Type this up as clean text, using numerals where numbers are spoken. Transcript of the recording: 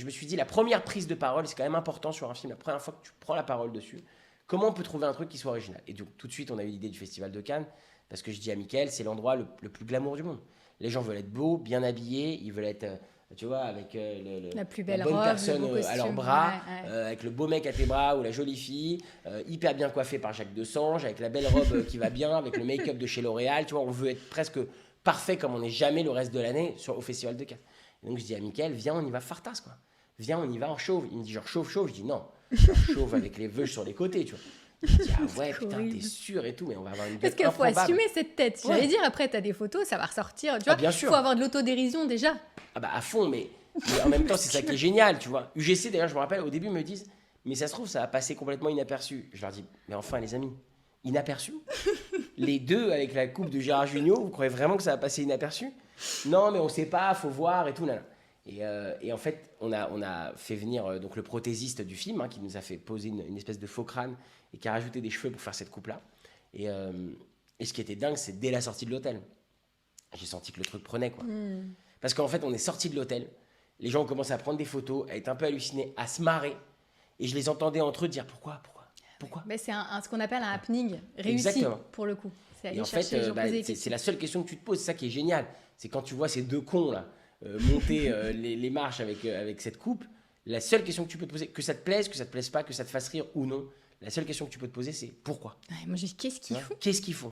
Je me suis dit, la première prise de parole, c'est quand même important sur un film, la première fois que tu prends la parole dessus, comment on peut trouver un truc qui soit original? Et donc, tout de suite, on a eu l'idée du Festival de Cannes, parce que je dis à Mickaël, c'est l'endroit le plus glamour du monde. Les gens veulent être beaux, bien habillés, ils veulent être, tu vois, avec La plus la belle bonne robe, personne le beau à leurs costume. bras, Ouais. avec le beau mec à tes bras ou la jolie fille, hyper bien coiffée par Jacques Desange, avec la belle robe qui va bien, avec le make-up de chez L'Oréal. Tu vois, on veut être presque parfait comme on n'est jamais le reste de l'année au Festival de Cannes. Et donc je dis à Mickaël, viens, on y va fartasse, quoi. Viens, on y va en chauve. Il me dit genre chauve. Je dis non, genre chauve avec les veuches sur les côtés, tu vois. Il me dit ah ouais, putain, t'es Horrible. sûr et tout, mais on va avoir une Parce gueule qu'il faut improbable. assumer cette tête. Ouais. J'allais dire, après, tu as des photos, ça va ressortir. Tu Ah, vois, bien il sûr. faut avoir de l'autodérision déjà. Ah bah à fond, mais en même temps, c'est ça qui est génial, tu vois. UGC, d'ailleurs, je me rappelle, au début, ils me disent, mais ça se trouve, ça va passer complètement inaperçu. Je leur dis, mais enfin, les amis, inaperçu? Les deux avec la coupe de Gérard Jugnot, vous croyez vraiment que ça va passer inaperçu? Non, mais on sait pas, faut voir et tout. Là, là. Et en fait, on a fait venir donc le prothésiste du film, hein, qui nous a fait poser une espèce de faux crâne et qui a rajouté des cheveux pour faire cette coupe-là. Et ce qui était dingue, c'est dès la sortie de l'hôtel. J'ai senti que le truc prenait, quoi. Parce qu'en fait, on est sorti de l'hôtel, les gens ont commencé à prendre des photos, à être un peu hallucinés, à se marrer. Et je les entendais entre eux dire pourquoi. Mais c'est ce qu'on appelle un happening réussi. Exactement. Pour le coup. C'est Et aller en fait, chercher les gens, poser des c'est questions. la seule question que tu te poses, c'est ça qui est génial. C'est quand tu vois ces deux cons là monter les marches avec cette coupe, la seule question que tu peux te poser, que ça te plaise pas, que ça te fasse rire ou non, la seule question que tu peux te poser, c'est pourquoi? Ouais, moi, je dis, qu'est-ce qu'ils Hein? font? Qu'est-ce qu'ils font?